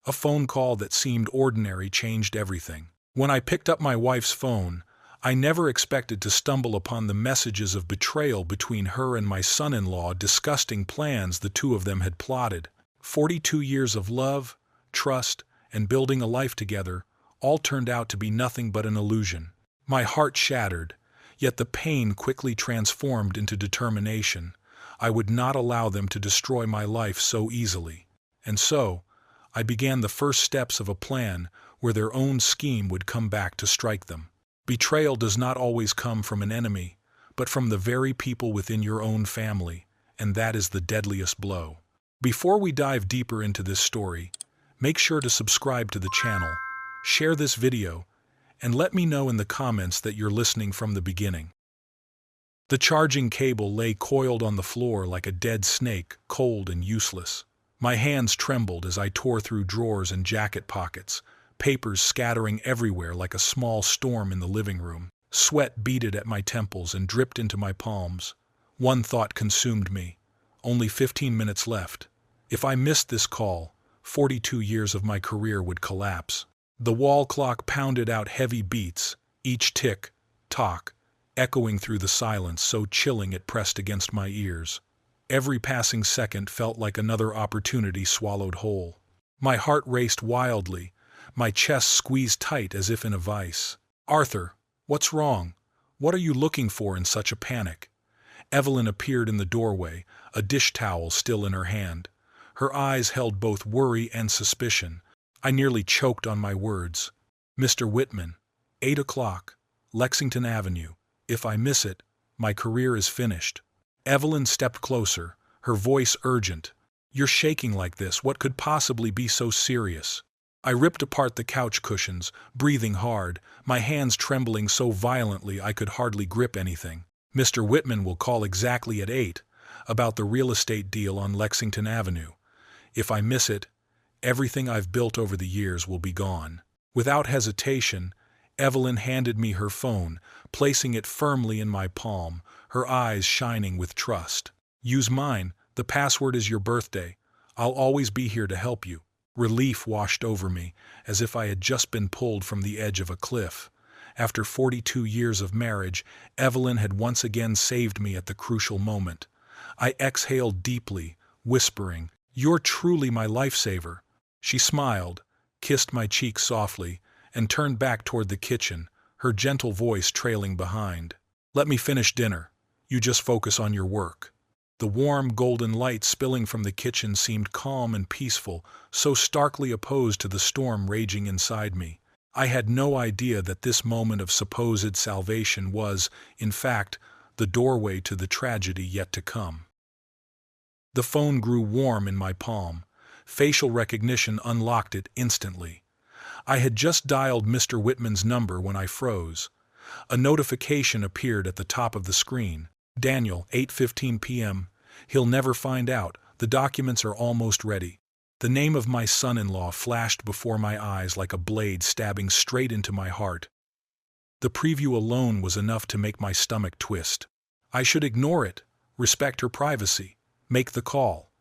A phone call that seemed ordinary changed everything. When I picked up my wife's phone, I never expected to stumble upon the messages of betrayal between her and my son-in-law, disgusting plans the two of them had plotted. 42 years of love, trust, and building a life together all turned out to be nothing but an illusion. My heart shattered, yet the pain quickly transformed into determination. I would not allow them to destroy my life so easily. And so, I began the first steps of a plan where their own scheme would come back to strike them. Betrayal does not always come from an enemy, but from the very people within your own family, and that is the deadliest blow. Before we dive deeper into this story, make sure to subscribe to the channel, share this video, and let me know in the comments that you're listening from the beginning. The charging cable lay coiled on the floor like a dead snake, cold and useless. My hands trembled as I tore through drawers and jacket pockets, papers scattering everywhere like a small storm in the living room. Sweat beaded at my temples and dripped into my palms. One thought consumed me. Only 15 minutes left. If I missed this call, 42 years of my career would collapse. The wall clock pounded out heavy beats, each tick, tock, echoing through the silence so chilling it pressed against my ears. Every passing second felt like another opportunity swallowed whole. My heart raced wildly, my chest squeezed tight as if in a vice. "Arthur, what's wrong? What are you looking for in such a panic?" Evelyn appeared in the doorway, a dish towel still in her hand. Her eyes held both worry and suspicion. I nearly choked on my words. "Mr. Whitman, 8 o'clock, Lexington Avenue. If I miss it, my career is finished." Evelyn stepped closer, her voice urgent. "You're shaking like this. What could possibly be so serious?" I ripped apart the couch cushions, breathing hard, my hands trembling so violently I could hardly grip anything. "Mr. Whitman will call exactly at 8, about the real estate deal on Lexington Avenue. If I miss it, everything I've built over the years will be gone." Without hesitation, Evelyn handed me her phone, placing it firmly in my palm, her eyes shining with trust. "Use mine. The password is your birthday. I'll always be here to help you." Relief washed over me, as if I had just been pulled from the edge of a cliff. After 42 years of marriage, Evelyn had once again saved me at the crucial moment. I exhaled deeply, whispering, "You're truly my lifesaver." She smiled, kissed my cheek softly, and turned back toward the kitchen, her gentle voice trailing behind. "Let me finish dinner. You just focus on your work." The warm, golden light spilling from the kitchen seemed calm and peaceful, so starkly opposed to the storm raging inside me. I had no idea that this moment of supposed salvation was, in fact, the doorway to the tragedy yet to come. The phone grew warm in my palm. Facial recognition unlocked it instantly. I had just dialed Mr. Whitman's number when I froze. A notification appeared at the top of the screen. "Daniel, 8:15 p.m. He'll never find out. The documents are almost ready." The name of my son-in-law flashed before my eyes like a blade stabbing straight into my heart. The preview alone was enough to make my stomach twist. I should ignore it, respect her privacy, make the call.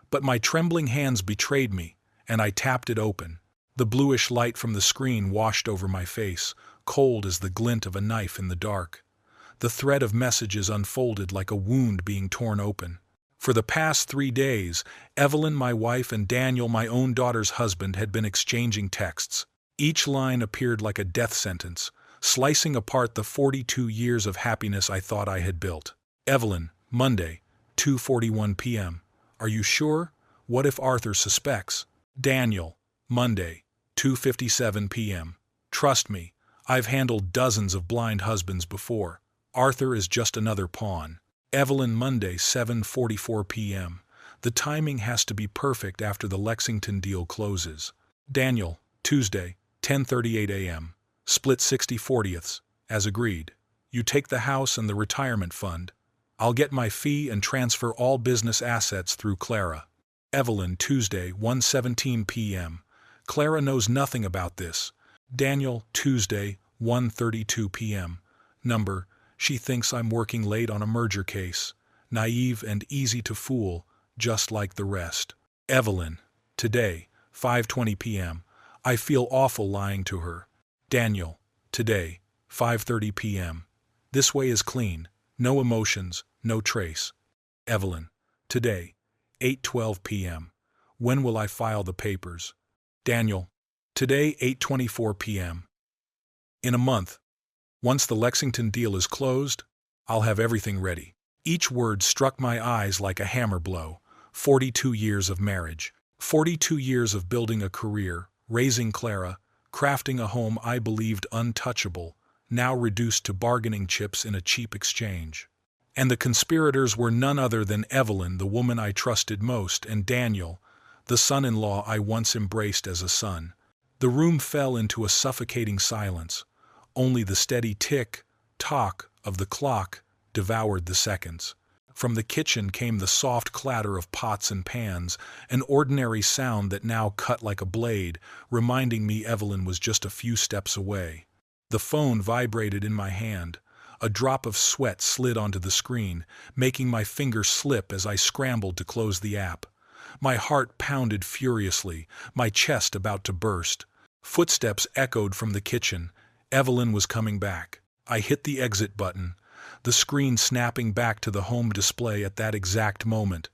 But my trembling hands betrayed me, and I tapped it open. The bluish light from the screen washed over my face, cold as the glint of a knife in the dark. The thread of messages unfolded like a wound being torn open. For the past 3 days, Evelyn, my wife, and Daniel, my own daughter's husband, had been exchanging texts. Each line appeared like a death sentence, slicing apart the 42 years of happiness I thought I had built. "Evelyn, Monday, 2:41 p.m. Are you sure? What if Arthur suspects?" "Daniel, Monday, 2:57 p.m. Trust me, I've handled dozens of blind husbands before. Arthur is just another pawn." "Evelyn, Monday, 7:44 p.m. The timing has to be perfect after the Lexington deal closes." "Daniel, Tuesday, 10:38 a.m. Split 60/40ths, as agreed. You take the house and the retirement fund. I'll get my fee and transfer all business assets through Clara." "Evelyn, Tuesday, 1:17 p.m. Clara knows nothing about this." "Daniel, Tuesday, 1:32 p.m. Number, she thinks I'm working late on a merger case. Naive and easy to fool, just like the rest." "Evelyn, today, 5:20 p.m. I feel awful lying to her. Daniel, today, 5:30 p.m. This way is clean. No emotions, no trace. Evelyn, today, 8:12 p.m. When will I file the papers? Daniel, today, 8:24 p.m. In a month. Once the Lexington deal is closed, I'll have everything ready. Each word struck my eyes like a hammer blow. 42 years of marriage. 42 years of building a career, raising Clara, crafting a home I believed untouchable, now reduced to bargaining chips in a cheap exchange. And the conspirators were none other than Evelyn, the woman I trusted most, and Daniel, the son-in-law I once embraced as a son. The room fell into a suffocating silence. Only the steady tick-tock of the clock devoured the seconds. From the kitchen came the soft clatter of pots and pans, an ordinary sound that now cut like a blade, reminding me Evelyn was just a few steps away. The phone vibrated in my hand. A drop of sweat slid onto the screen, making my finger slip as I scrambled to close the app. My heart pounded furiously, my chest about to burst. Footsteps echoed from the kitchen. Evelyn was coming back. I hit the exit button, the screen snapping back to the home display at that exact moment.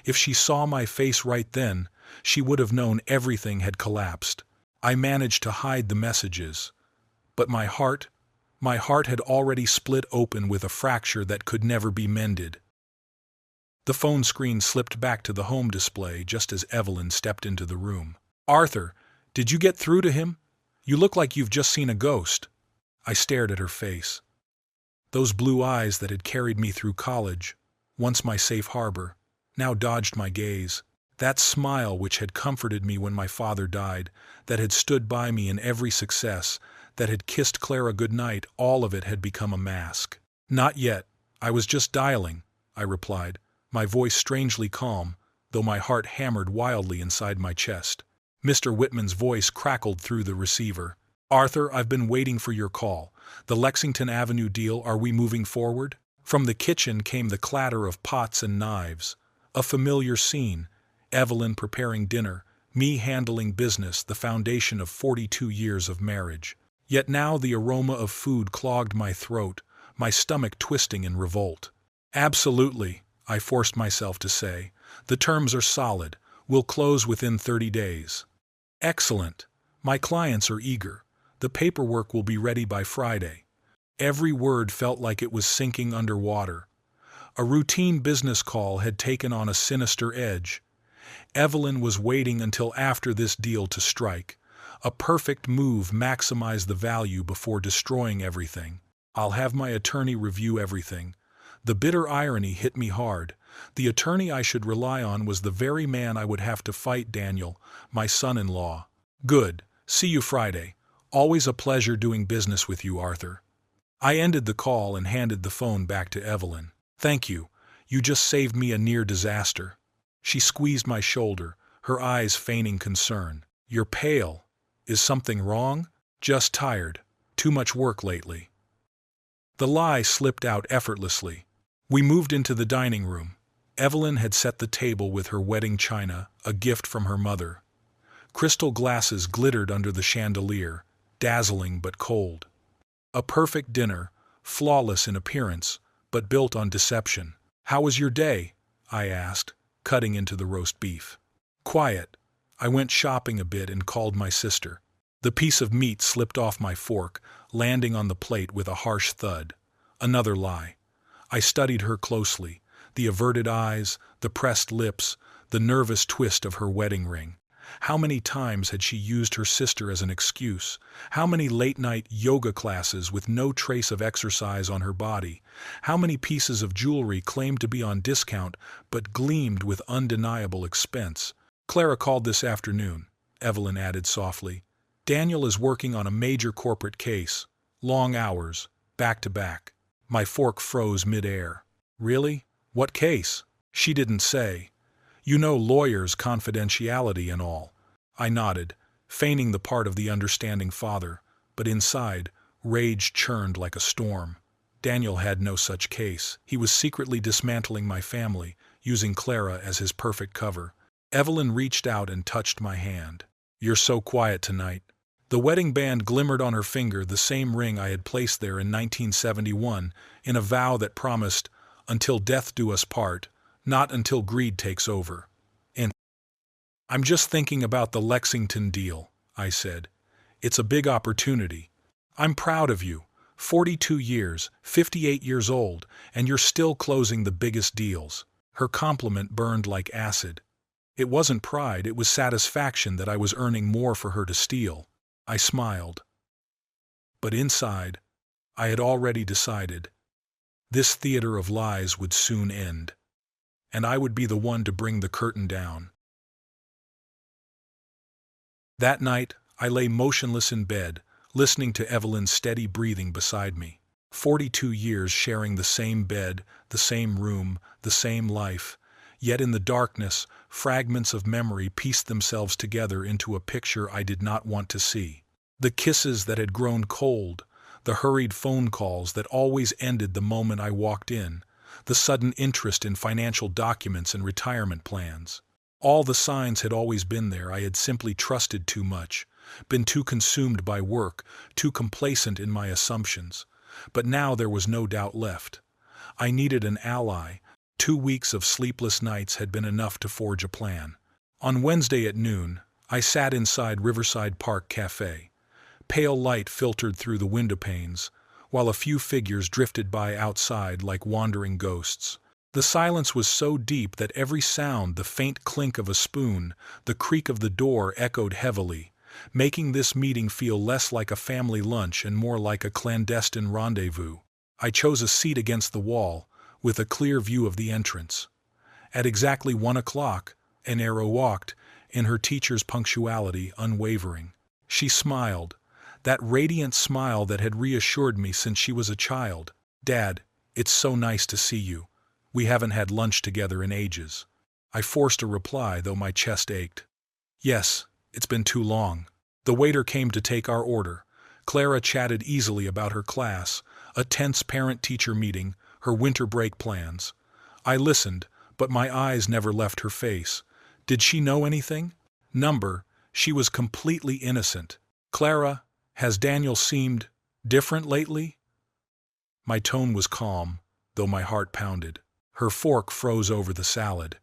If she saw my face right then, she would have known everything had collapsed. I managed to hide the messages. But my heart had already split open with a fracture that could never be mended. The phone screen slipped back to the home display just as Evelyn stepped into the room. "Arthur, did you get through to him? You look like you've just seen a ghost." I stared at her face. Those blue eyes that had carried me through college, once my safe harbor, now dodged my gaze. That smile which had comforted me when my father died, that had stood by me in every success, that had kissed Clara goodnight, all of it had become a mask. "Not yet. I was just dialing," I replied, my voice strangely calm, though my heart hammered wildly inside my chest. Mr. Whitman's voice crackled through the receiver. "Arthur, I've been waiting for your call. The Lexington Avenue deal, are we moving forward?" From the kitchen came the clatter of pots and knives. A familiar scene. Evelyn preparing dinner, me handling business, the foundation of 42 years of marriage. Yet now the aroma of food clogged my throat, my stomach twisting in revolt. "Absolutely," I forced myself to say. "The terms are solid. We'll close within 30 days. "Excellent. My clients are eager. The paperwork will be ready by Friday." Every word felt like it was sinking underwater. A routine business call had taken on a sinister edge. Evelyn was waiting until after this deal to strike. A perfect move maximized the value before destroying everything. "I'll have my attorney review everything." The bitter irony hit me hard. The attorney I should rely on was the very man I would have to fight, Daniel, my son-in-law. "Good. See you Friday. Always a pleasure doing business with you, Arthur." I ended the call and handed the phone back to Evelyn. "Thank you. You just saved me a near disaster." She squeezed my shoulder, her eyes feigning concern. "You're pale. Is something wrong?" "Just tired. Too much work lately." The lie slipped out effortlessly. We moved into the dining room. Evelyn had set the table with her wedding china, a gift from her mother. Crystal glasses glittered under the chandelier, dazzling but cold. A perfect dinner, flawless in appearance, but built on deception. "How was your day?" I asked, cutting into the roast beef. "Quiet. I went shopping a bit and called my sister." The piece of meat slipped off my fork, landing on the plate with a harsh thud. Another lie. I studied her closely. The averted eyes, the pressed lips, the nervous twist of her wedding ring. How many times had she used her sister as an excuse? How many late-night yoga classes with no trace of exercise on her body? How many pieces of jewelry claimed to be on discount but gleamed with undeniable expense? "Clara called this afternoon," Evelyn added softly. "Daniel is working on a major corporate case. Long hours, back to back." My fork froze mid-air. "Really? What case?" "She didn't say. You know lawyers' confidentiality and all." I nodded, feigning the part of the understanding father, but inside, rage churned like a storm. Daniel had no such case. He was secretly dismantling my family, using Clara as his perfect cover. Evelyn reached out and touched my hand. "You're so quiet tonight." The wedding band glimmered on her finger, the same ring I had placed there in 1971, in a vow that promised, "Until death do us part, not until greed takes over." And "I'm just thinking about the Lexington deal," I said. "It's a big opportunity. I'm proud of you. 42 years, 58 years old, and you're still closing the biggest deals." Her compliment burned like acid. It wasn't pride, it was satisfaction that I was earning more for her to steal. I smiled. But inside, I had already decided. This theater of lies would soon end, and I would be the one to bring the curtain down. That night, I lay motionless in bed, listening to Evelyn's steady breathing beside me. 42 years sharing the same bed, the same room, the same life. Yet in the darkness, fragments of memory pieced themselves together into a picture I did not want to see. The kisses that had grown cold, the hurried phone calls that always ended the moment I walked in, the sudden interest in financial documents and retirement plans. All the signs had always been there. I had simply trusted too much, been too consumed by work, too complacent in my assumptions. But now there was no doubt left. I needed an ally. 2 weeks of sleepless nights had been enough to forge a plan. On Wednesday at noon, I sat inside Riverside Park Cafe. Pale light filtered through the window panes, while a few figures drifted by outside like wandering ghosts. The silence was so deep that every sound, the faint clink of a spoon, the creak of the door, echoed heavily, making this meeting feel less like a family lunch and more like a clandestine rendezvous. I chose a seat against the wall, with a clear view of the entrance. At exactly 1 o'clock, an arrow walked, in her teacher's punctuality unwavering. She smiled, that radiant smile that had reassured me since she was a child. "Dad, it's so nice to see you. We haven't had lunch together in ages." I forced a reply, though my chest ached. "Yes, it's been too long." The waiter came to take our order. Clara chatted easily about her class, a tense parent-teacher meeting, her winter break plans. I listened, but my eyes never left her face. Did she know anything? She was completely innocent. "Clara, has Daniel seemed different lately?" My tone was calm, though my heart pounded. Her fork froze over the salad.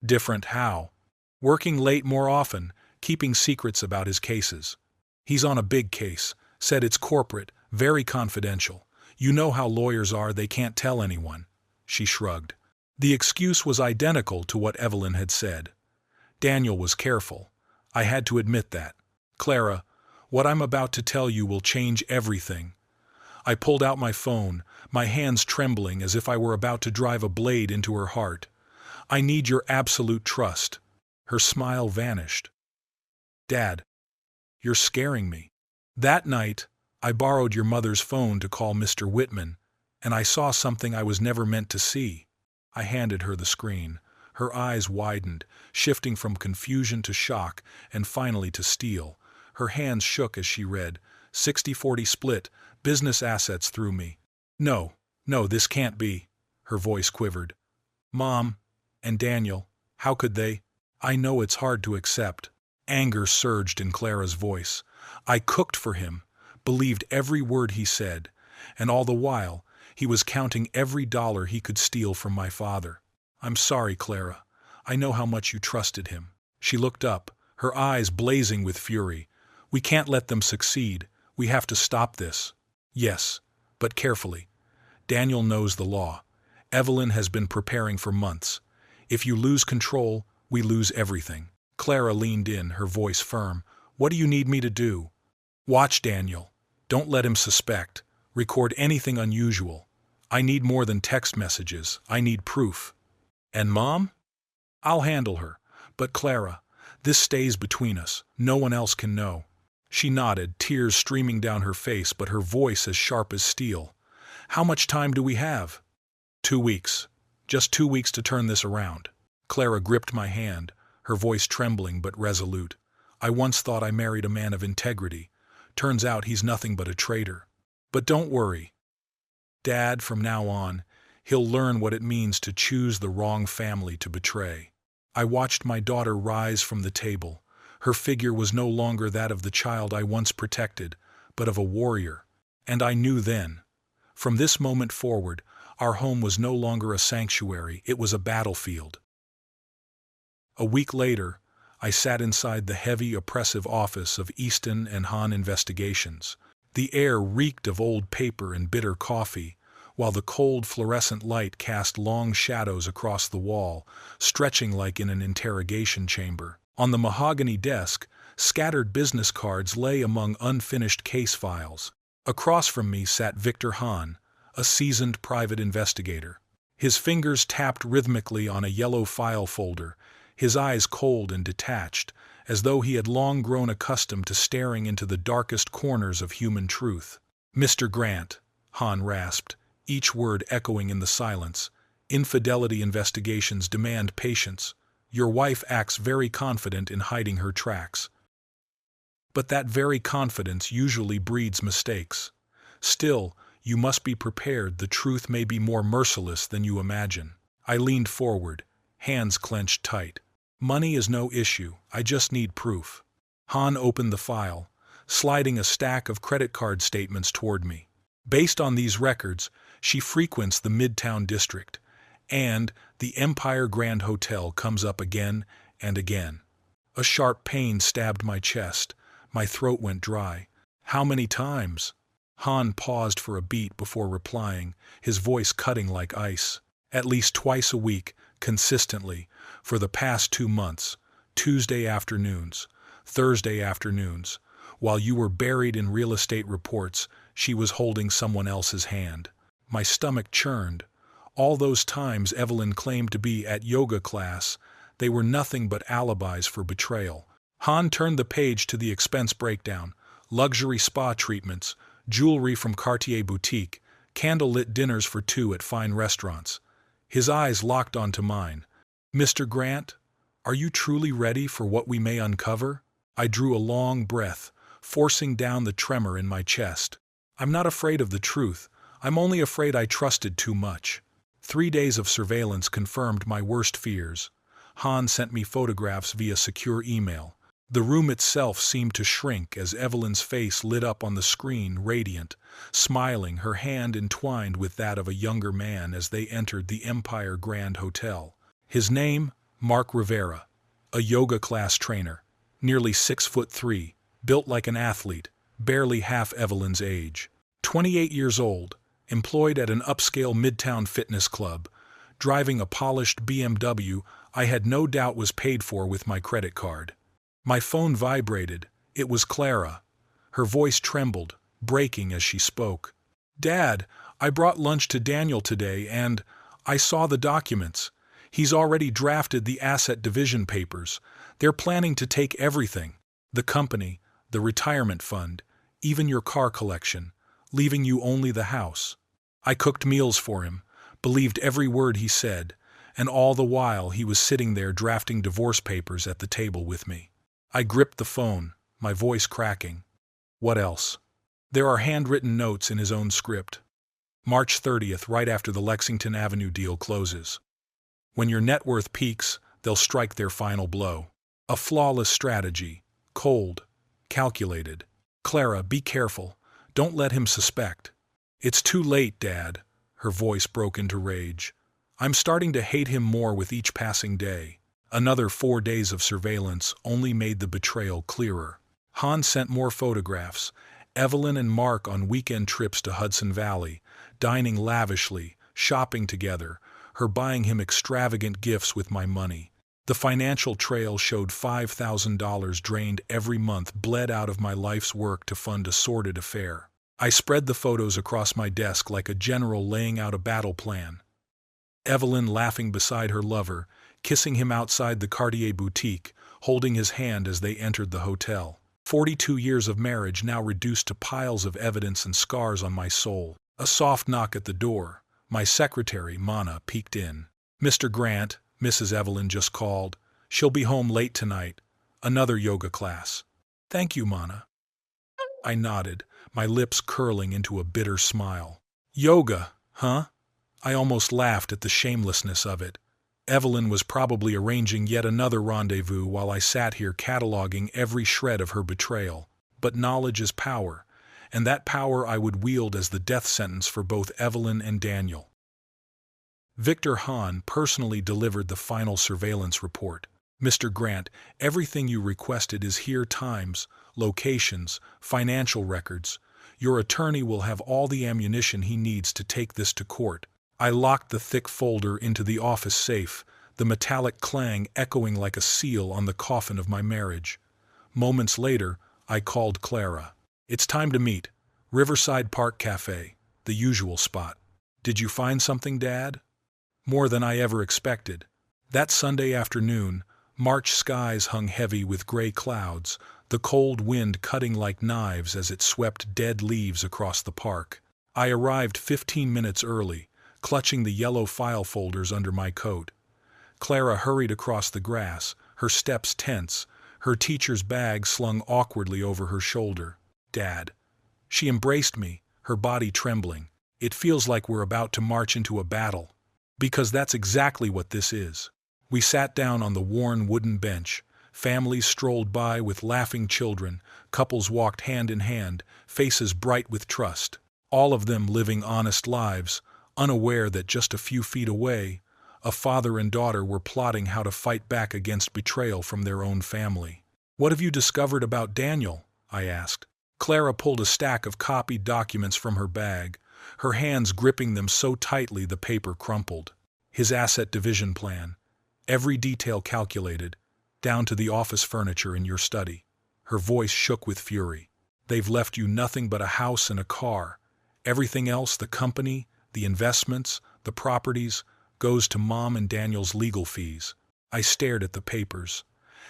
"Different how?" "Working late more often, keeping secrets about his cases. He's on a big case, said it's corporate, very confidential. You know how lawyers are, they can't tell anyone." She shrugged. The excuse was identical to what Evelyn had said. Daniel was careful. I had to admit that. "Clara, what I'm about to tell you will change everything." I pulled out my phone, my hands trembling as if I were about to drive a blade into her heart. "I need your absolute trust." Her smile vanished. "Dad, you're scaring me." "That night, I borrowed your mother's phone to call Mr. Whitman, and I saw something I was never meant to see." I handed her the screen. Her eyes widened, shifting from confusion to shock, and finally to steel. Her hands shook as she read, "60-40 split, business assets through me." No, this can't be." Her voice quivered. "Mom, and Daniel, how could they?" "I know it's hard to accept." Anger surged in Clara's voice. "I cooked for him, believed every word he said, and all the while, he was counting every dollar he could steal from my father. I'm sorry, Clara. I know how much you trusted him." She looked up, her eyes blazing with fury. "We can't let them succeed. We have to stop this." "Yes, but carefully. Daniel knows the law. Evelyn has been preparing for months. If you lose control, we lose everything." Clara leaned in, her voice firm. "What do you need me to do?" "Watch Daniel. Don't let him suspect. Record anything unusual. I need more than text messages. I need proof." "And Mom?" "I'll handle her. But Clara, this stays between us. No one else can know." She nodded, tears streaming down her face, but her voice as sharp as steel. "How much time do we have?" 2 weeks. Just 2 weeks to turn this around." Clara gripped my hand, her voice trembling but resolute. "I once thought I married a man of integrity. Turns out he's nothing but a traitor. But don't worry. Dad, from now on, he'll learn what it means to choose the wrong family to betray." I watched my daughter rise from the table. Her figure was no longer that of the child I once protected, but of a warrior. And I knew then, from this moment forward, our home was no longer a sanctuary, it was a battlefield. A week later, I sat inside the heavy, oppressive office of Easton and Hahn Investigations. The air reeked of old paper and bitter coffee, while the cold fluorescent light cast long shadows across the wall, stretching like in an interrogation chamber. On the mahogany desk, scattered business cards lay among unfinished case files. Across from me sat Victor Hahn, a seasoned private investigator. His fingers tapped rhythmically on a yellow file folder, his eyes cold and detached, as though he had long grown accustomed to staring into the darkest corners of human truth. "Mr. Grant," Hahn rasped, each word echoing in the silence, "infidelity investigations demand patience. Your wife acts very confident in hiding her tracks. But that very confidence usually breeds mistakes. Still, you must be prepared, the truth may be more merciless than you imagine." I leaned forward, hands clenched tight. "Money is no issue, I just need proof." Hahn opened the file, sliding a stack of credit card statements toward me. "Based on these records, she frequents the Midtown District, and the Empire Grand Hotel comes up again and again." A sharp pain stabbed my chest. My throat went dry. "How many times?" Hahn paused for a beat before replying, his voice cutting like ice. "At least twice a week, consistently, for the past 2 months, Tuesday afternoons, Thursday afternoons. While you were buried in real estate reports, she was holding someone else's hand." My stomach churned. All those times Evelyn claimed to be at yoga class, they were nothing but alibis for betrayal. Hahn turned the page to the expense breakdown: luxury spa treatments, jewelry from Cartier boutique, candlelit dinners for 2 at fine restaurants. His eyes locked onto mine. "Mr. Grant, are you truly ready for what we may uncover?" I drew a long breath, forcing down the tremor in my chest. "I'm not afraid of the truth, I'm only afraid I trusted too much." 3 days of surveillance confirmed my worst fears. Hahn sent me photographs via secure email. The room itself seemed to shrink as Evelyn's face lit up on the screen, radiant, smiling, her hand entwined with that of a younger man as they entered the Empire Grand Hotel. His name, Mark Rivera, a yoga class trainer, nearly 6'3", built like an athlete, barely half Evelyn's age. 28 years old, employed at an upscale Midtown fitness club, driving a polished BMW I had no doubt was paid for with my credit card. My phone vibrated. It was Clara. Her voice trembled, breaking as she spoke. "Dad, I brought lunch to Daniel today and I saw the documents. He's already drafted the asset division papers. They're planning to take everything. The company, the retirement fund, even your car collection, leaving you only the house." I cooked meals for him, believed every word he said, and all the while he was sitting there drafting divorce papers at the table with me. I gripped the phone, my voice cracking. "What else?" "There are handwritten notes in his own script. March 30th, right after the Lexington Avenue deal closes. When your net worth peaks, they'll strike their final blow. A flawless strategy, cold, calculated. Clara, be careful. Don't let him suspect." "It's too late, Dad." Her voice broke into rage. "I'm starting to hate him more with each passing day." Another 4 days of surveillance only made the betrayal clearer. Hahn sent more photographs. Evelyn and Mark on weekend trips to Hudson Valley, dining lavishly, shopping together, her buying him extravagant gifts with my money. The financial trail showed $5,000 drained every month, bled out of my life's work to fund a sordid affair. I spread the photos across my desk like a general laying out a battle plan. Evelyn laughing beside her lover, kissing him outside the Cartier boutique, holding his hand as they entered the hotel. 42 years of marriage now reduced to piles of evidence and scars on my soul. A soft knock at the door. My secretary, Mana, peeked in. "Mr. Grant, Mrs. Evelyn just called. She'll be home late tonight. Another yoga class." "Thank you, Mana." I nodded, my lips curling into a bitter smile. "Yoga, huh?" I almost laughed at the shamelessness of it. Evelyn was probably arranging yet another rendezvous while I sat here cataloging every shred of her betrayal. But knowledge is power, and that power I would wield as the death sentence for both Evelyn and Daniel. Victor Hahn personally delivered the final surveillance report. Mr. Grant, everything you requested is here: times, locations, financial records. Your attorney will have all the ammunition he needs to take this to court. I locked the thick folder into the office safe, the metallic clang echoing like a seal on the coffin of my marriage. Moments later, I called Clara. It's time to meet. Riverside Park Cafe, the usual spot. Did you find something, Dad? More than I ever expected. That Sunday afternoon, March skies hung heavy with gray clouds, the cold wind cutting like knives as it swept dead leaves across the park. I arrived 15 minutes early, clutching the yellow file folders under my coat. Clara hurried across the grass, her steps tense, her teacher's bag slung awkwardly over her shoulder. Dad. She embraced me, her body trembling. It feels like we're about to march into a battle. Because that's exactly what this is. We sat down on the worn wooden bench. Families strolled by with laughing children, couples walked hand in hand, faces bright with trust. All of them living honest lives, unaware that just a few feet away, a father and daughter were plotting how to fight back against betrayal from their own family. What have you discovered about Daniel? I asked. Clara pulled a stack of copied documents from her bag, her hands gripping them so tightly the paper crumpled. His asset division plan. Every detail calculated, down to the office furniture in your study. Her voice shook with fury. They've left you nothing but a house and a car. Everything else, the company, the investments, the properties, goes to Mom and Daniel's legal fees. I stared at the papers.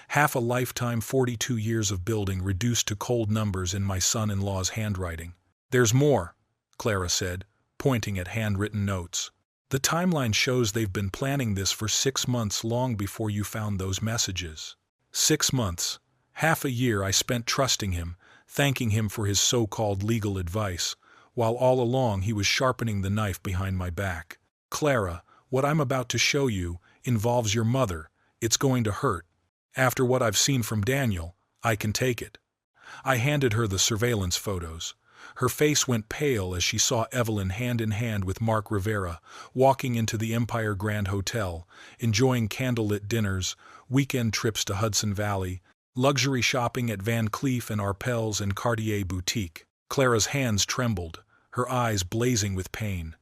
Half a lifetime, 42 years of building reduced to cold numbers in my son-in-law's handwriting. There's more, Clara said, pointing at handwritten notes. The timeline shows they've been planning this for 6 months, long before you found those messages. 6 months. Half a year I spent trusting him, thanking him for his so-called legal advice, while all along he was sharpening the knife behind my back. Clara, what I'm about to show you involves your mother. It's going to hurt. After what I've seen from Daniel, I can take it. I handed her the surveillance photos. Her face went pale as she saw Evelyn hand in hand with Mark Rivera, walking into the Empire Grand Hotel, enjoying candlelit dinners, weekend trips to Hudson Valley, luxury shopping at Van Cleef and Arpels and Cartier Boutique. Clara's hands trembled, her eyes blazing with pain.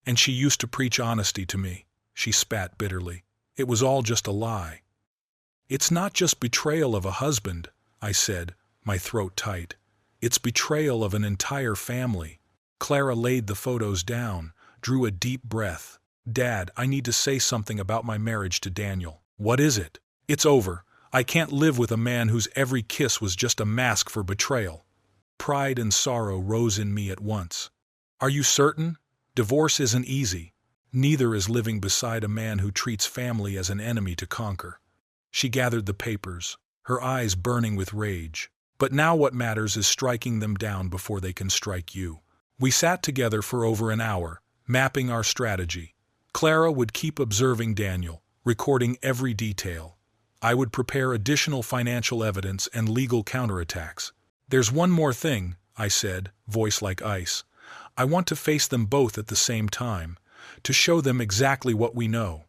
And she used to preach honesty to me, she spat bitterly. It was all just a lie. It's not just betrayal of a husband, I said, my throat tight. It's betrayal of an entire family. Clara laid the photos down, drew a deep breath. Dad, I need to say something about my marriage to Daniel. What is it? It's over. I can't live with a man whose every kiss was just a mask for betrayal. Pride and sorrow rose in me at once. Are you certain? Divorce isn't easy. Neither is living beside a man who treats family as an enemy to conquer. She gathered the papers, her eyes burning with rage. But now what matters is striking them down before they can strike you. We sat together for over an hour, mapping our strategy. Clara would keep observing Daniel, recording every detail. I would prepare additional financial evidence and legal counterattacks. There's one more thing, I said, voice like ice. I want to face them both at the same time, to show them exactly what we know.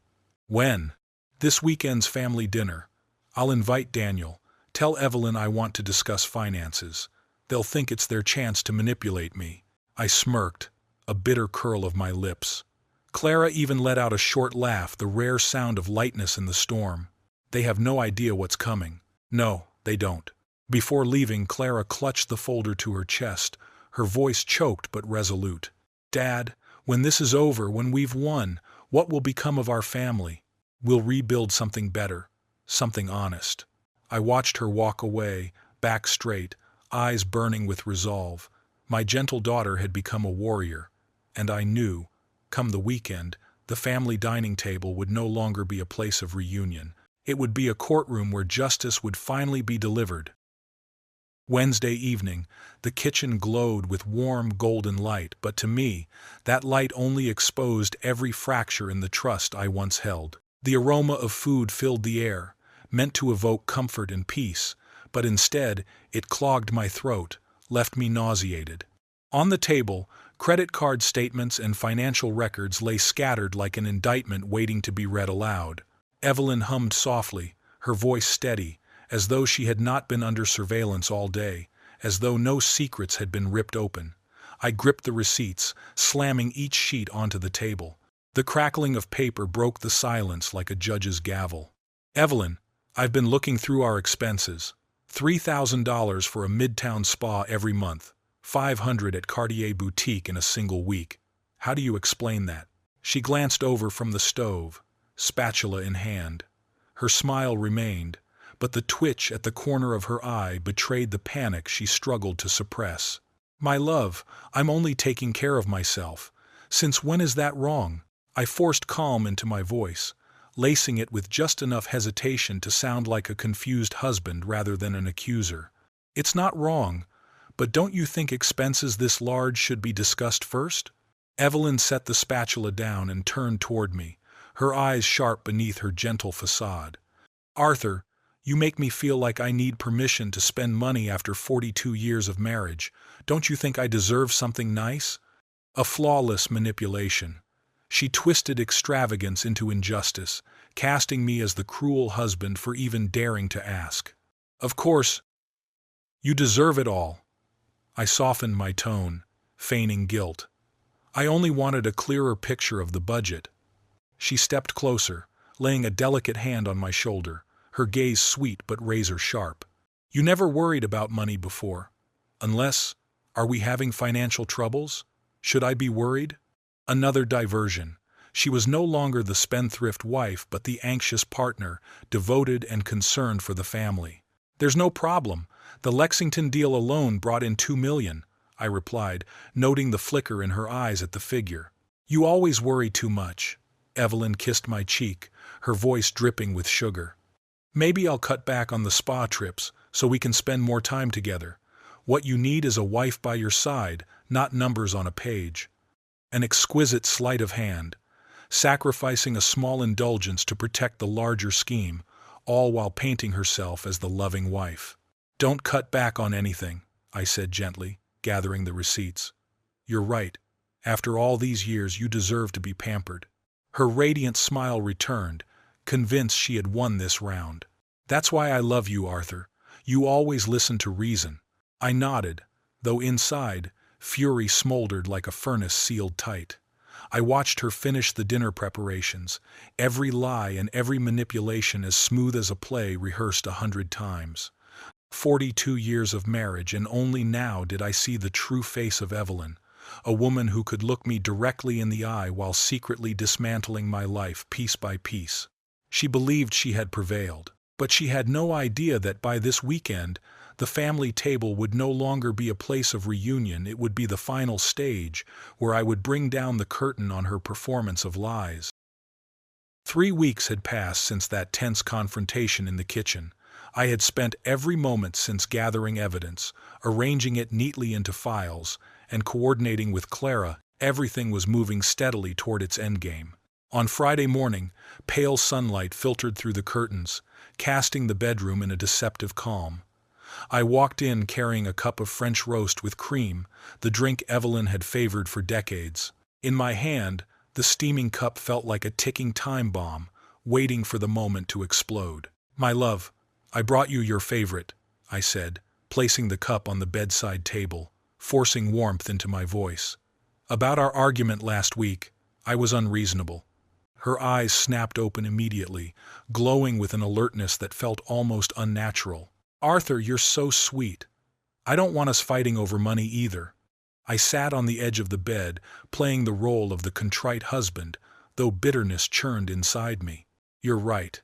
When? This weekend's family dinner. I'll invite Daniel. Tell Evelyn I want to discuss finances. They'll think it's their chance to manipulate me. I smirked, a bitter curl of my lips. Clara even let out a short laugh, the rare sound of lightness in the storm. They have no idea what's coming. No, they don't. Before leaving, Clara clutched the folder to her chest, her voice choked but resolute. Dad, when this is over, when we've won, what will become of our family? We'll rebuild something better, something honest. I watched her walk away, back straight, eyes burning with resolve. My gentle daughter had become a warrior, and I knew, come the weekend, the family dining table would no longer be a place of reunion. It would be a courtroom where justice would finally be delivered. Wednesday evening, the kitchen glowed with warm golden light, but to me, that light only exposed every fracture in the trust I once held. The aroma of food filled the air, meant to evoke comfort and peace, but instead it clogged my throat, left me nauseated. On the table, credit card statements and financial records lay scattered like an indictment waiting to be read aloud. Evelyn hummed softly, her voice steady, as though she had not been under surveillance all day, as though no secrets had been ripped open. I gripped the receipts, slamming each sheet onto the table. The crackling of paper broke the silence like a judge's gavel. "Evelyn, I've been looking through our expenses. $3,000 for a midtown spa every month, $500 at Cartier Boutique in a single week. How do you explain that?" She glanced over from the stove, spatula in hand. Her smile remained, but the twitch at the corner of her eye betrayed the panic she struggled to suppress. "My love, I'm only taking care of myself. Since when is that wrong?" I forced calm into my voice, lacing it with just enough hesitation to sound like a confused husband rather than an accuser. "It's not wrong, but don't you think expenses this large should be discussed first?" Evelyn set the spatula down and turned toward me, her eyes sharp beneath her gentle facade. "Arthur, you make me feel like I need permission to spend money after 42 years of marriage. Don't you think I deserve something nice?" A flawless manipulation. She twisted extravagance into injustice, casting me as the cruel husband for even daring to ask. "Of course, you deserve it all." I softened my tone, feigning guilt. "I only wanted a clearer picture of the budget." She stepped closer, laying a delicate hand on my shoulder, her gaze sweet but razor-sharp. "You never worried about money before. Unless, are we having financial troubles? Should I be worried?" Another diversion. She was no longer the spendthrift wife but the anxious partner, devoted and concerned for the family. "There's no problem. The Lexington deal alone brought in $2 million, I replied, noting the flicker in her eyes at the figure. "You always worry too much." Evelyn kissed my cheek, her voice dripping with sugar. "Maybe I'll cut back on the spa trips so we can spend more time together. What you need is a wife by your side, not numbers on a page." An exquisite sleight of hand, sacrificing a small indulgence to protect the larger scheme, all while painting herself as the loving wife. "Don't cut back on anything," I said gently, gathering the receipts. "You're right. After all these years, you deserve to be pampered." Her radiant smile returned, convinced she had won this round. "That's why I love you, Arthur. You always listen to reason." I nodded, though inside, fury smoldered like a furnace sealed tight. I watched her finish the dinner preparations, every lie and every manipulation as smooth as a play rehearsed 100 times. 42 years of marriage, and only now did I see the true face of Evelyn, a woman who could look me directly in the eye while secretly dismantling my life piece by piece. She believed she had prevailed, but she had no idea that by this weekend, the family table would no longer be a place of reunion. It would be the final stage, where I would bring down the curtain on her performance of lies. 3 weeks had passed since that tense confrontation in the kitchen. I had spent every moment since gathering evidence, arranging it neatly into files, and coordinating with Clara. Everything was moving steadily toward its endgame. On Friday morning, pale sunlight filtered through the curtains, casting the bedroom in a deceptive calm. I walked in carrying a cup of French roast with cream, the drink Evelyn had favored for decades. In my hand, the steaming cup felt like a ticking time bomb, waiting for the moment to explode. "My love, I brought you your favorite," I said, placing the cup on the bedside table, forcing warmth into my voice. "About our argument last week, I was unreasonable." Her eyes snapped open immediately, glowing with an alertness that felt almost unnatural. "Arthur, you're so sweet. I don't want us fighting over money either." I sat on the edge of the bed, playing the role of the contrite husband, though bitterness churned inside me. "You're right.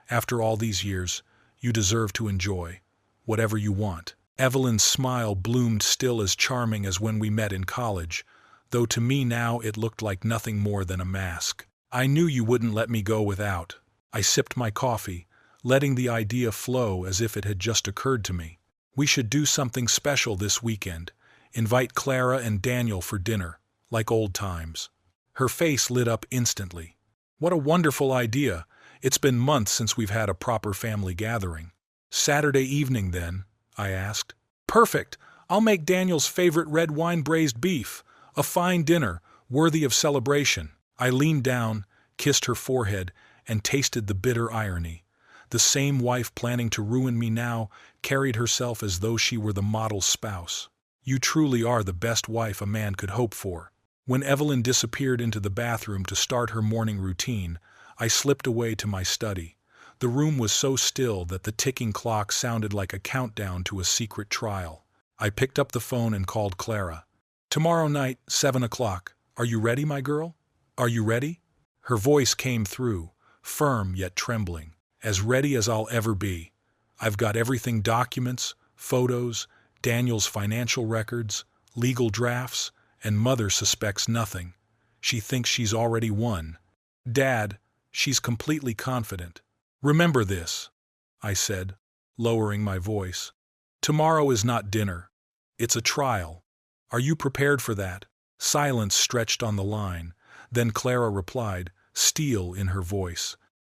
After all these years, you deserve to enjoy whatever you want." Evelyn's smile bloomed, still as charming as when we met in college, though to me now it looked like nothing more than a mask. "I knew you wouldn't let me go without." I sipped my coffee, letting the idea flow as if it had just occurred to me. We should do something special this weekend. Invite Clara and Daniel for dinner, like old times." Her face lit up instantly. "What a wonderful idea! It's been months since we've had a proper family gathering." "Saturday evening, then?" I asked. "Perfect! I'll make Daniel's favorite red wine braised beef. A fine dinner, worthy of celebration." I leaned down, kissed her forehead, and tasted the bitter irony. The same wife planning to ruin me now carried herself as though she were the model spouse. You truly are the best wife a man could hope for. When Evelyn disappeared into the bathroom to start her morning routine, I slipped away to my study. The room was so still that the ticking clock sounded like a countdown to a secret trial. I picked up the phone and called Clara. "Tomorrow night, 7 o'clock. Are you ready, my girl? Are you ready?" Her voice came through, firm yet trembling. "As ready as I'll ever be. I've got everything: documents, photos, Daniel's financial records, legal drafts, and Mother suspects nothing. She thinks she's already won. Dad, she's completely confident. Remember this," I said, lowering my voice. "Tomorrow is not dinner. It's a trial. Are you prepared for that?" Silence stretched on the line. Then Clara replied, steel in her voice.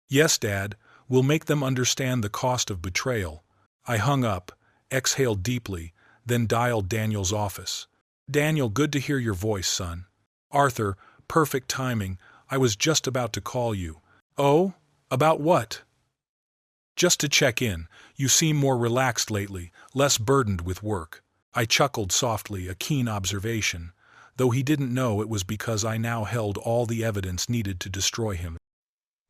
"Yes, Dad. We'll make them understand the cost of betrayal." I hung up, exhaled deeply, then dialed Daniel's office. "Daniel, good to hear your voice, son." "Arthur, perfect timing. I was just about to call you." "Oh? About what?" "Just to check in. You seem more relaxed lately, less burdened with work." I chuckled softly, a keen observation, though he didn't know it was because I now held all the evidence needed to destroy him.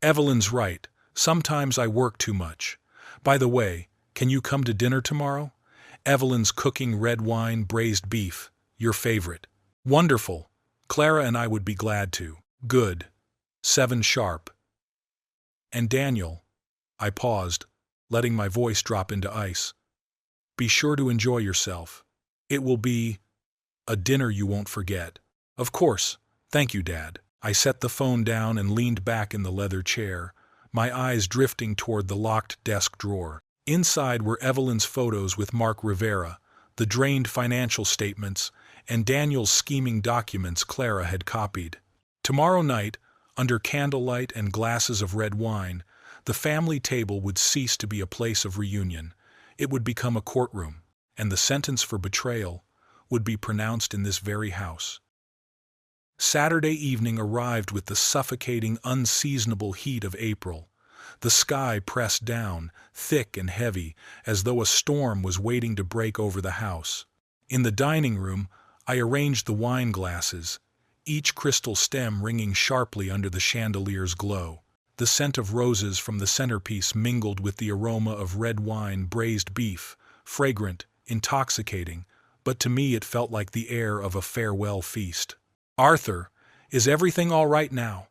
"Evelyn's right. Sometimes I work too much. By the way, can you come to dinner tomorrow? Evelyn's cooking red wine braised beef, your favorite." "Wonderful. Clara and I would be glad to." "Good. 7 sharp. And Daniel," I paused, letting my voice drop into ice, "be sure to enjoy yourself. It will be a dinner you won't forget." "Of course. Thank you, Dad." I set the phone down and leaned back in the leather chair, my eyes drifting toward the locked desk drawer. Inside were Evelyn's photos with Mark Rivera, the drained financial statements, and Daniel's scheming documents Clara had copied. Tomorrow night, under candlelight and glasses of red wine, the family table would cease to be a place of reunion. It would become a courtroom, and the sentence for betrayal would be pronounced in this very house. Saturday evening arrived with the suffocating, unseasonable heat of April. The sky pressed down, thick and heavy, as though a storm was waiting to break over the house. In the dining room, I arranged the wine glasses, each crystal stem ringing sharply under the chandelier's glow. The scent of roses from the centerpiece mingled with the aroma of red wine braised beef, fragrant, intoxicating, but to me it felt like the air of a farewell feast. "Arthur, is everything all right now?"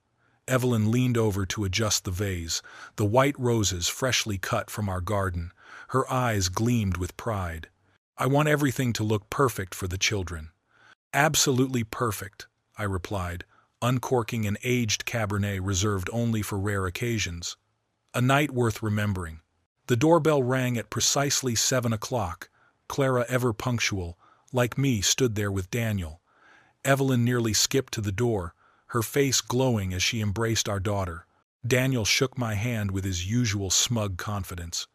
Evelyn leaned over to adjust the vase, the white roses freshly cut from our garden. Her eyes gleamed with pride. "I want everything to look perfect for the children." "Absolutely perfect," I replied, uncorking an aged Cabernet reserved only for rare occasions. A night worth remembering. The doorbell rang at precisely 7 o'clock. Clara, ever punctual, like me, stood there with Daniel. Evelyn nearly skipped to the door, her face glowing as she embraced our daughter. Daniel shook my hand with his usual smug confidence.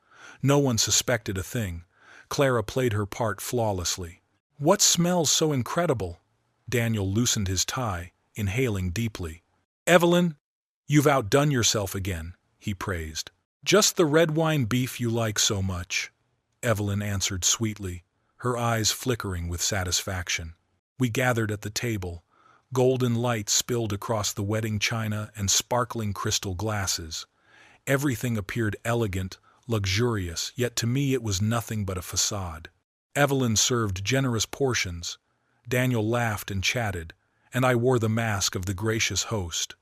No one suspected a thing. Clara played her part flawlessly. "What smells so incredible?" Daniel loosened his tie, inhaling deeply. "Evelyn, you've outdone yourself again," he praised. "Just the red wine beef you like so much," Evelyn answered sweetly, her eyes flickering with satisfaction. We gathered at the table. Golden light spilled across the wedding china and sparkling crystal glasses. Everything appeared elegant, luxurious, yet to me it was nothing but a facade. Evelyn served generous portions. Daniel laughed and chatted, and I wore the mask of the gracious host.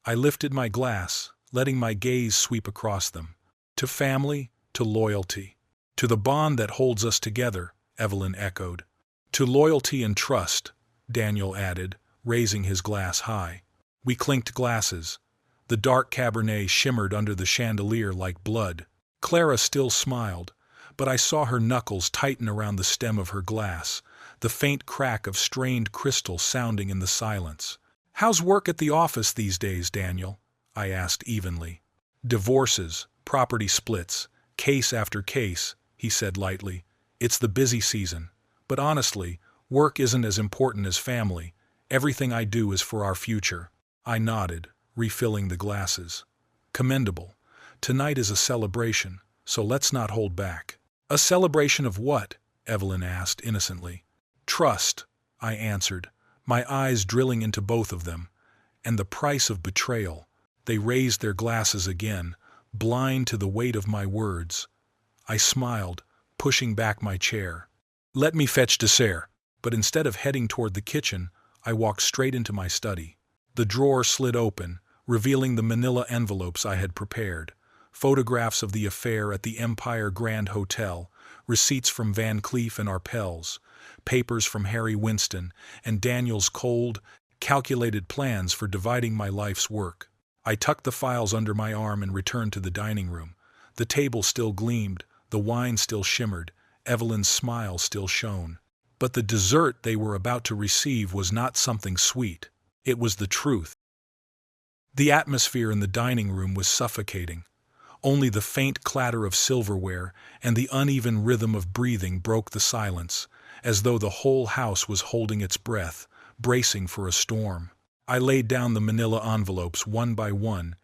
I lifted my glass, letting my gaze sweep across them. "To family, to loyalty. To the bond that holds us together," Evelyn echoed. "To loyalty and trust," Daniel added, raising his glass high. We clinked glasses. The dark Cabernet shimmered under the chandelier like blood. Clara still smiled, but I saw her knuckles tighten around the stem of her glass, the faint crack of strained crystal sounding in the silence. "How's work at the office these days, Daniel?" I asked evenly. "Divorces, property splits, case after case," he said lightly. "It's the busy season. But honestly, work isn't as important as family. Everything I do is for our future." I nodded, refilling the glasses. "Commendable. Tonight is a celebration, so let's not hold back." "A celebration of what?" Evelyn asked innocently. "Trust," I answered, my eyes drilling into both of them. "And the price of betrayal." They raised their glasses again, blind to the weight of my words. I smiled, pushing back my chair. "Let me fetch dessert." But instead of heading toward the kitchen, I walked straight into my study. The drawer slid open, revealing the manila envelopes I had prepared. Photographs of the affair at the Empire Grand Hotel, receipts from Van Cleef and Arpels, papers from Harry Winston, and Daniel's cold, calculated plans for dividing my life's work. I tucked the files under my arm and returned to the dining room. The table still gleamed, the wine still shimmered, Evelyn's smile still shone. But the dessert they were about to receive was not something sweet. It was the truth. The atmosphere in the dining room was suffocating. Only the faint clatter of silverware and the uneven rhythm of breathing broke the silence, as though the whole house was holding its breath, bracing for a storm. I laid down the manila envelopes one by one.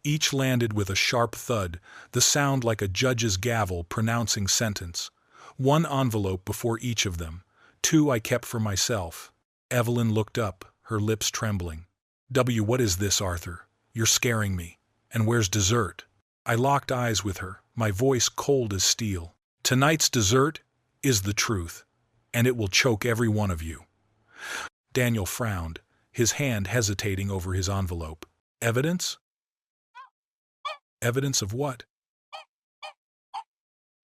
Each landed with a sharp thud, the sound like a judge's gavel pronouncing sentence. One envelope before each of them. 2 I kept for myself. Evelyn looked up, her lips trembling. What is this, Arthur? You're scaring me. And where's dessert?" I locked eyes with her, my voice cold as steel. "Tonight's dessert is the truth, and it will choke every one of you." Daniel frowned, his hand hesitating over his envelope. "Evidence?" "Evidence of what?"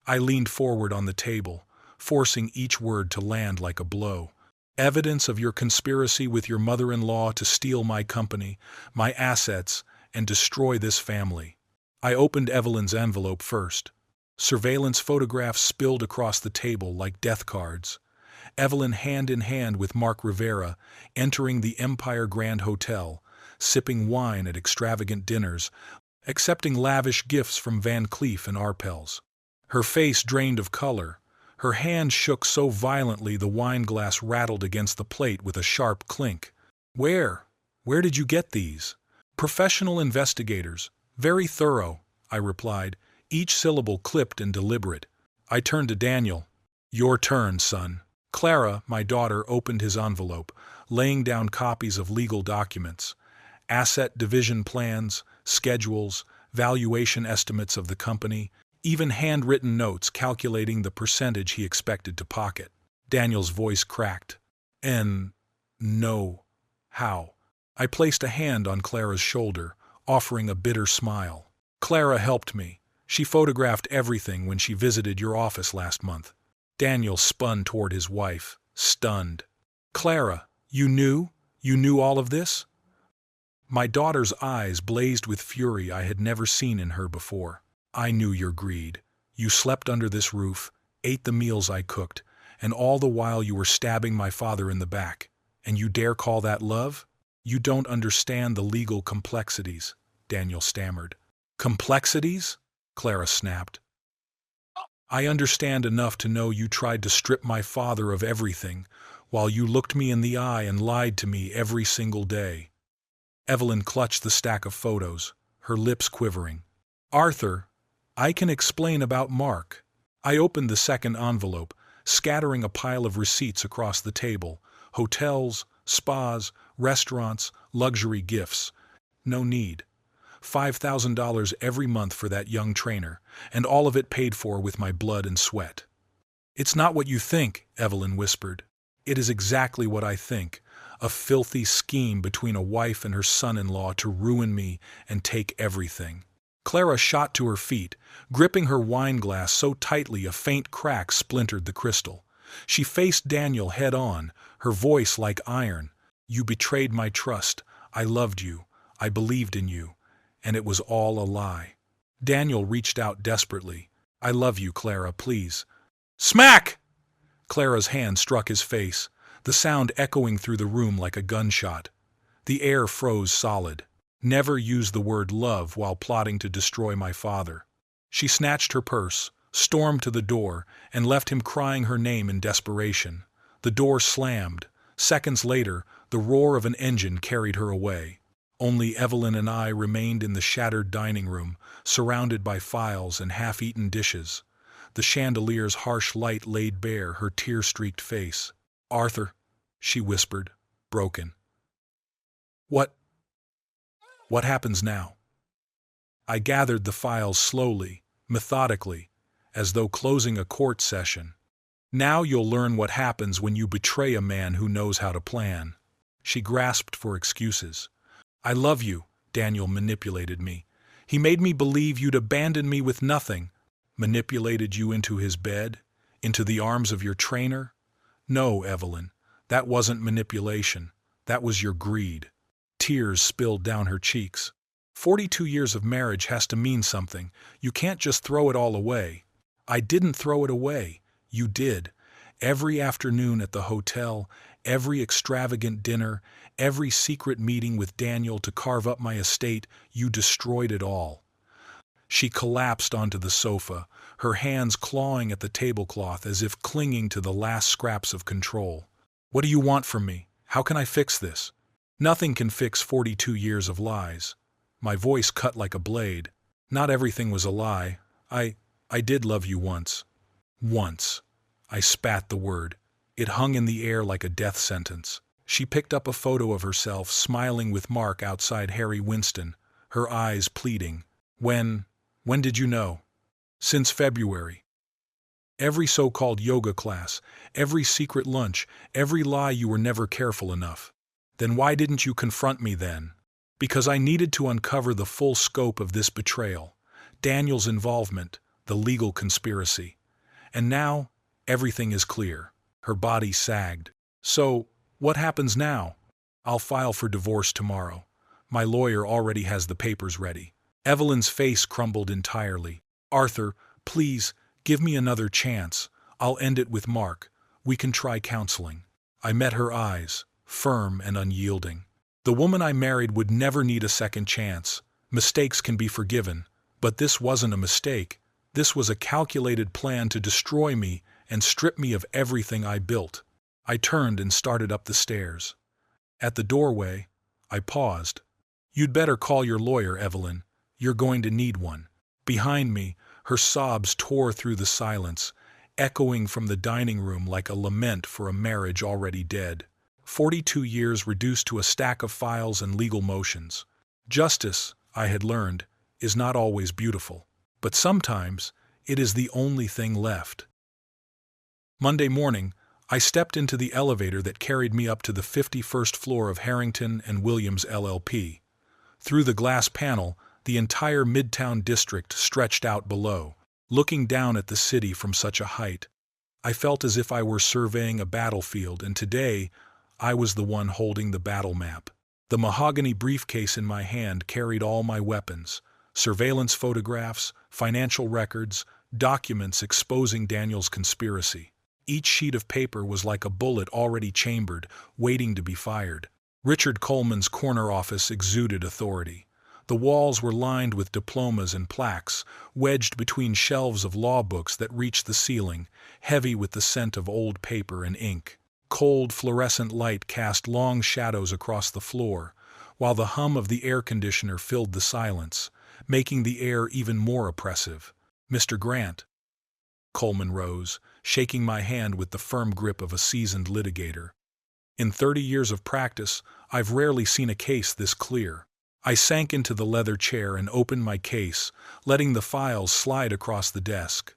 I leaned forward on the table, forcing each word to land like a blow. "Evidence of your conspiracy with your mother-in-law to steal my company, my assets, and destroy this family." I opened Evelyn's envelope first. Surveillance photographs spilled across the table like death cards. Evelyn hand in hand with Mark Rivera, entering the Empire Grand Hotel, sipping wine at extravagant dinners, accepting lavish gifts from Van Cleef and Arpels. Her face drained of color. Her hand shook so violently the wine glass rattled against the plate with a sharp clink. Where did you get these?" "Professional investigators. Very thorough," I replied, each syllable clipped and deliberate. I turned to Daniel. "Your turn, son." Clara, my daughter, opened his envelope, laying down copies of legal documents, asset division plans, schedules, valuation estimates of the company, even handwritten notes calculating the percentage he expected to pocket. Daniel's voice cracked. No. How?" I placed a hand on Clara's shoulder, offering a bitter smile. "Clara helped me. She photographed everything when she visited your office last month." Daniel spun toward his wife, stunned. "Clara, you knew? You knew all of this?" My daughter's eyes blazed with fury I had never seen in her before. "I knew your greed. You slept under this roof, ate the meals I cooked, and all the while you were stabbing my father in the back. And you dare call that love? You don't understand the legal complexities," Daniel stammered. "Complexities?" Clara snapped. "I understand enough to know you tried to strip my father of everything, while you looked me in the eye and lied to me every single day." Evelyn clutched the stack of photos, her lips quivering. "Arthur, I can explain about Mark." I opened the second envelope, scattering a pile of receipts across the table. Hotels, spas, restaurants, luxury gifts. No need. $5,000 every month for that young trainer, and all of it paid for with my blood and sweat. "It's not what you think," Evelyn whispered. "It is exactly what I think. A filthy scheme between a wife and her son-in-law to ruin me and take everything." Clara shot to her feet, gripping her wine glass so tightly a faint crack splintered the crystal. She faced Daniel head-on, her voice like iron. "You betrayed my trust. I loved you. I believed in you. And it was all a lie." Daniel reached out desperately. I love you, Clara, please. Smack! Clara's hand struck his face, the sound echoing through the room like a gunshot. The air froze solid. Never use the word love while plotting to destroy my father. She snatched her purse, stormed to the door, and left him crying her name in desperation. The door slammed. Seconds later, the roar of an engine carried her away. Only Evelyn and I remained in the shattered dining room, surrounded by files and half-eaten dishes. The chandelier's harsh light laid bare her tear-streaked face. "Arthur," she whispered, broken. What happens now?" I gathered the files slowly, methodically, as though closing a court session. "Now you'll learn what happens when you betray a man who knows how to plan." She grasped for excuses. "I love you," Daniel manipulated me. "He made me believe you'd abandon me with nothing." "Manipulated you into his bed? Into the arms of your trainer?" "No, Evelyn, that wasn't manipulation. That was your greed." Tears spilled down her cheeks. 42 years of marriage has to mean something. You can't just throw it all away." "I didn't throw it away. You did. Every afternoon at the hotel, every extravagant dinner, every secret meeting with Daniel to carve up my estate, you destroyed it all." She collapsed onto the sofa, her hands clawing at the tablecloth as if clinging to the last scraps of control. "What do you want from me? How can I fix this?" "Nothing can fix 42 years of lies." My voice cut like a blade. "Not everything was a lie. I did love you once." "Once." I spat the word. It hung in the air like a death sentence. She picked up a photo of herself smiling with Mark outside Harry Winston, her eyes pleading. When did you know?" "Since February. Every so-called yoga class, every secret lunch, every lie you were never careful enough." "Then why didn't you confront me then?" "Because I needed to uncover the full scope of this betrayal, Daniel's involvement, the legal conspiracy. And now, everything is clear." Her body sagged. "So, what happens now?" "I'll file for divorce tomorrow. My lawyer already has the papers ready." Evelyn's face crumbled entirely. "Arthur, please, give me another chance. I'll end it with Mark. We can try counseling." I met her eyes, firm and unyielding. "The woman I married would never need a second chance. Mistakes can be forgiven. But this wasn't a mistake. This was a calculated plan to destroy me and strip me of everything I built." I turned and started up the stairs. At the doorway, I paused. "You'd better call your lawyer, Evelyn. You're going to need one." Behind me, her sobs tore through the silence, echoing from the dining room like a lament for a marriage already dead. 42 years reduced to a stack of files and legal motions. Justice, I had learned, is not always beautiful. But sometimes, it is the only thing left. Monday morning, I stepped into the elevator that carried me up to the 51st floor of Harrington and Williams LLP. Through the glass panel, the entire Midtown district stretched out below. Looking down at the city from such a height, I felt as if I were surveying a battlefield, and today, I was the one holding the battle map. The mahogany briefcase in my hand carried all my weapons: surveillance photographs, financial records, documents exposing Daniel's conspiracy. Each sheet of paper was like a bullet already chambered, waiting to be fired. Richard Coleman's corner office exuded authority. The walls were lined with diplomas and plaques, wedged between shelves of law books that reached the ceiling, heavy with the scent of old paper and ink. Cold fluorescent light cast long shadows across the floor, while the hum of the air conditioner filled the silence, making the air even more oppressive. "Mr. Grant." Coleman rose, shaking my hand with the firm grip of a seasoned litigator. "In 30 years of practice, I've rarely seen a case this clear." I sank into the leather chair and opened my case, letting the files slide across the desk.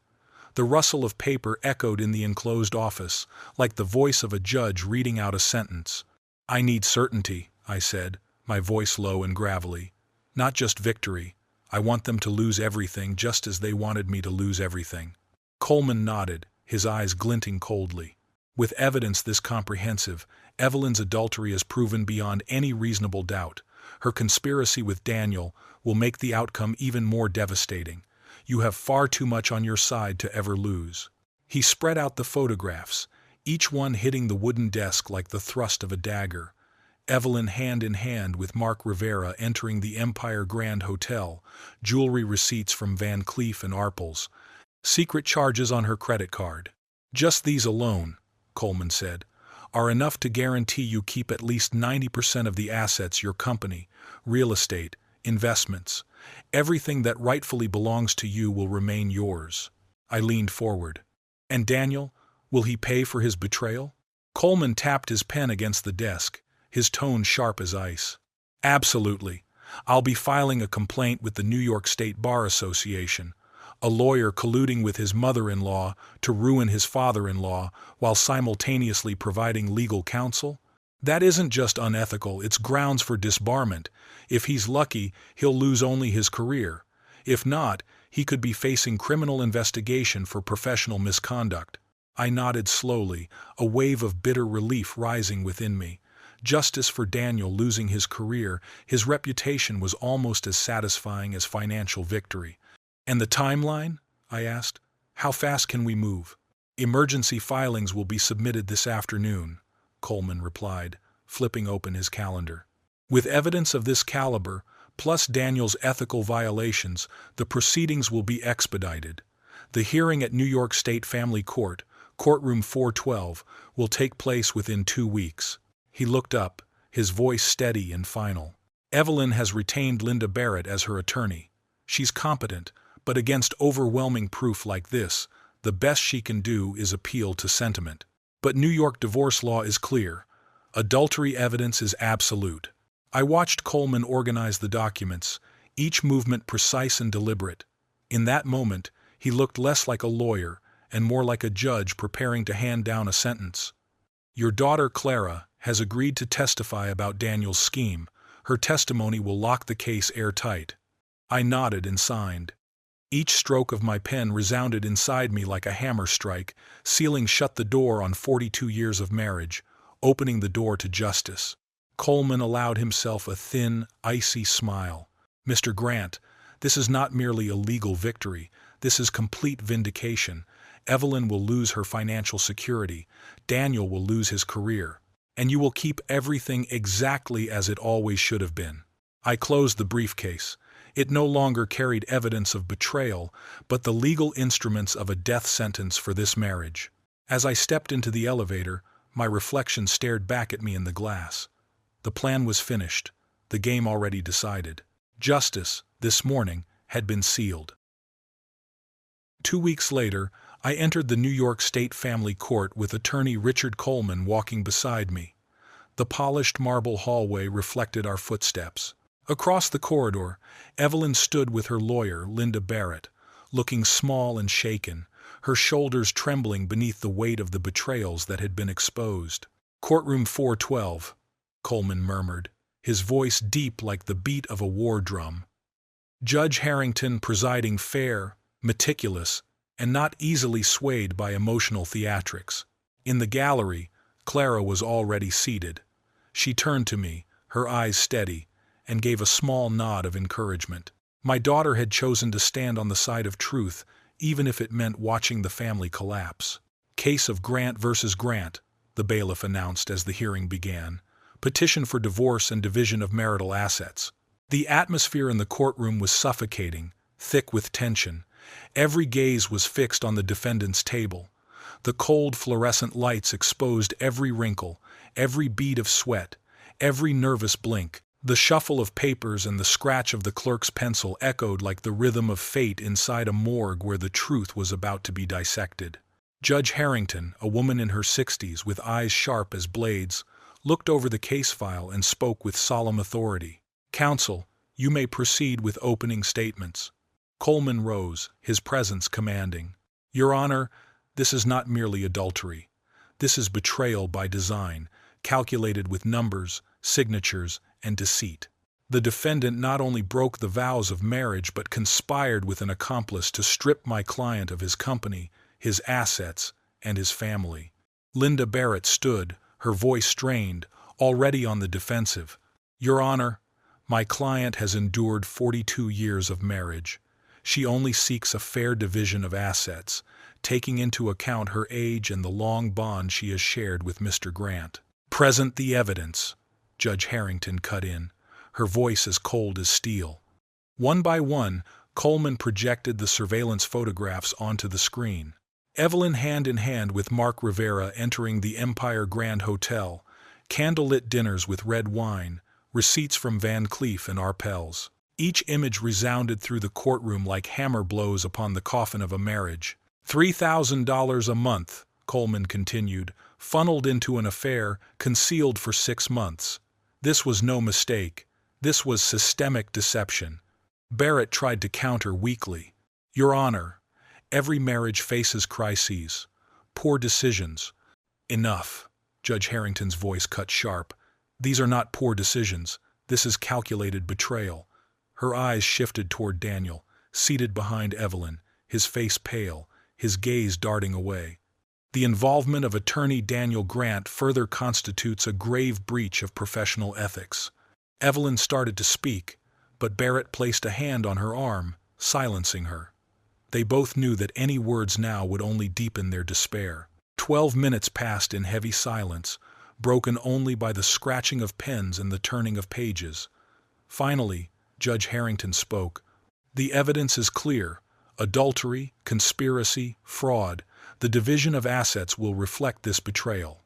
The rustle of paper echoed in the enclosed office, like the voice of a judge reading out a sentence. "I need certainty," I said, my voice low and gravelly. "Not just victory. I want them to lose everything just as they wanted me to lose everything." Coleman nodded, his eyes glinting coldly. "With evidence this comprehensive, Evelyn's adultery is proven beyond any reasonable doubt. Her conspiracy with Daniel will make the outcome even more devastating. You have far too much on your side to ever lose." He spread out the photographs, each one hitting the wooden desk like the thrust of a dagger. Evelyn hand in hand with Mark Rivera entering the Empire Grand Hotel, jewelry receipts from Van Cleef and Arpels, secret charges on her credit card. "Just these alone," Coleman said, "are enough to guarantee you keep at least 90% of the assets your company, real estate, investments. Everything that rightfully belongs to you will remain yours." I leaned forward. "And Daniel, will he pay for his betrayal?" Coleman tapped his pen against the desk, his tone sharp as ice. "Absolutely. I'll be filing a complaint with the New York State Bar Association. A lawyer colluding with his mother-in-law to ruin his father-in-law while simultaneously providing legal counsel? That isn't just unethical, it's grounds for disbarment. If he's lucky, he'll lose only his career. If not, he could be facing criminal investigation for professional misconduct." I nodded slowly, a wave of bitter relief rising within me. Justice for Daniel losing his career, his reputation was almost as satisfying as financial victory. "And the timeline?" I asked. "How fast can we move?" "Emergency filings will be submitted this afternoon," Coleman replied, flipping open his calendar. "With evidence of this caliber, plus Daniel's ethical violations, the proceedings will be expedited. The hearing at New York State Family Court, courtroom 412, will take place within 2 weeks. He looked up, his voice steady and final. "Evelyn has retained Linda Barrett as her attorney. She's competent, but against overwhelming proof like this, the best she can do is appeal to sentiment. But New York divorce law is clear. Adultery evidence is absolute." I watched Coleman organize the documents, each movement precise and deliberate. In that moment, he looked less like a lawyer and more like a judge preparing to hand down a sentence. "Your daughter Clara has agreed to testify about Daniel's scheme. Her testimony will lock the case airtight." I nodded and signed. Each stroke of my pen resounded inside me like a hammer strike, sealing shut the door on 42 years of marriage, opening the door to justice. Coleman allowed himself a thin, icy smile. "Mr. Grant, this is not merely a legal victory. This is complete vindication. Evelyn will lose her financial security. Daniel will lose his career. And you will keep everything exactly as it always should have been." I closed the briefcase. It no longer carried evidence of betrayal, but the legal instruments of a death sentence for this marriage. As I stepped into the elevator, my reflection stared back at me in the glass. The plan was finished, the game already decided. Justice, this morning, had been sealed. 2 weeks later, I entered the New York State Family Court with attorney Richard Coleman walking beside me. The polished marble hallway reflected our footsteps. Across the corridor, Evelyn stood with her lawyer, Linda Barrett, looking small and shaken, her shoulders trembling beneath the weight of the betrayals that had been exposed. "Courtroom 412, Coleman murmured, his voice deep like the beat of a war drum. Judge Harrington presiding, fair, meticulous, and not easily swayed by emotional theatrics. In the gallery, Clara was already seated. She turned to me, her eyes steady, and gave a small nod of encouragement. My daughter had chosen to stand on the side of truth, even if it meant watching the family collapse. "Case of Grant versus Grant," the bailiff announced as the hearing began. "Petition for divorce and division of marital assets." The atmosphere in the courtroom was suffocating, thick with tension. Every gaze was fixed on the defendant's table. The cold fluorescent lights exposed every wrinkle, every bead of sweat, every nervous blink. The shuffle of papers and the scratch of the clerk's pencil echoed like the rhythm of fate inside a morgue where the truth was about to be dissected. Judge Harrington, a woman in her 60s with eyes sharp as blades, looked over the case file and spoke with solemn authority. "Counsel, you may proceed with opening statements." Coleman rose, his presence commanding. "Your Honor, this is not merely adultery. This is betrayal by design, calculated with numbers, signatures, and deceit. The defendant not only broke the vows of marriage but conspired with an accomplice to strip my client of his company, his assets, and his family." Linda Barrett stood, her voice strained, already on the defensive. "Your Honor, my client has endured 42 years of marriage. She only seeks a fair division of assets, taking into account her age and the long bond she has shared with Mr. Grant. "Present the evidence," Judge Harrington cut in, her voice as cold as steel. One by one, Coleman projected the surveillance photographs onto the screen. Evelyn hand in hand with Mark Rivera entering the Empire Grand Hotel, candlelit dinners with red wine, receipts from Van Cleef and Arpels. Each image resounded through the courtroom like hammer blows upon the coffin of a marriage. $3,000 a month, Coleman continued, funneled into an affair concealed for 6 months. This was no mistake. This was systemic deception. Barrett tried to counter weakly. "Your Honor, every marriage faces crises, poor decisions." "Enough," Judge Harrington's voice cut sharp. "These are not poor decisions. This is calculated betrayal." Her eyes shifted toward Daniel, seated behind Evelyn, his face pale, his gaze darting away. "The involvement of attorney Daniel Grant further constitutes a grave breach of professional ethics." Evelyn started to speak, but Barrett placed a hand on her arm, silencing her. They both knew that any words now would only deepen their despair. 12 minutes passed in heavy silence, broken only by the scratching of pens and the turning of pages. Finally, Judge Harrington spoke. "The evidence is clear. Adultery, conspiracy, fraud. The division of assets will reflect this betrayal."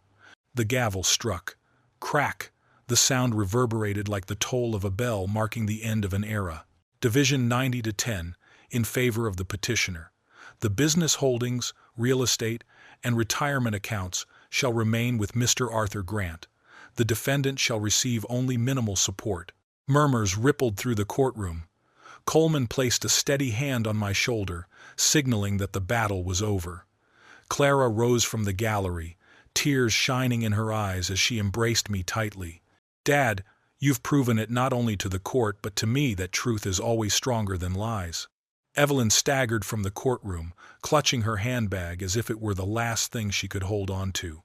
The gavel struck. Crack! The sound reverberated like the toll of a bell marking the end of an era. Division 90-10, in favor of the petitioner. The business holdings, real estate, and retirement accounts shall remain with Mr. Arthur Grant. The defendant shall receive only minimal support. Murmurs rippled through the courtroom. Coleman placed a steady hand on my shoulder, signaling that the battle was over. Clara rose from the gallery, tears shining in her eyes as she embraced me tightly. "Dad, you've proven it not only to the court but to me that truth is always stronger than lies." Evelyn staggered from the courtroom, clutching her handbag as if it were the last thing she could hold on to.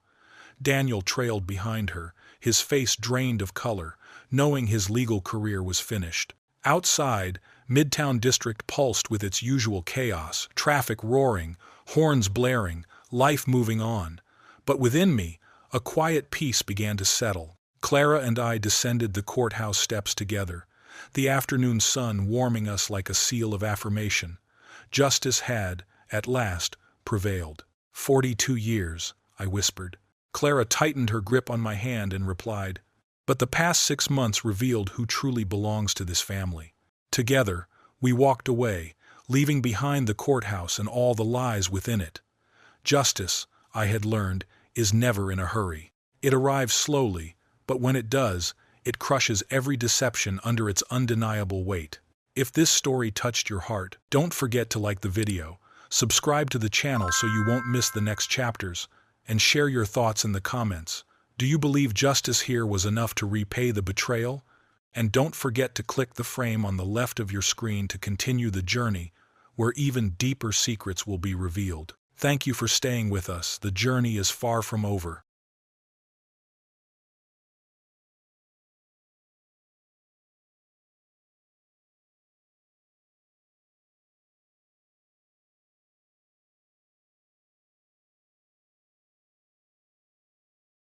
Daniel trailed behind her, his face drained of color, knowing his legal career was finished. Outside, Midtown District pulsed with its usual chaos, traffic roaring, horns blaring, life moving on. But within me, a quiet peace began to settle. Clara and I descended the courthouse steps together, the afternoon sun warming us like a seal of affirmation. Justice had, at last, prevailed. 42 years, I whispered. Clara tightened her grip on my hand and replied, "But the past 6 months revealed who truly belongs to this family." Together, we walked away, leaving behind the courthouse and all the lies within it. Justice, I had learned, is never in a hurry. It arrives slowly, but when it does, it crushes every deception under its undeniable weight. If this story touched your heart, don't forget to like the video, subscribe to the channel so you won't miss the next chapters, and share your thoughts in the comments. Do you believe justice here was enough to repay the betrayal? And don't forget to click the frame on the left of your screen to continue the journey, where even deeper secrets will be revealed. Thank you for staying with us. The journey is far from over.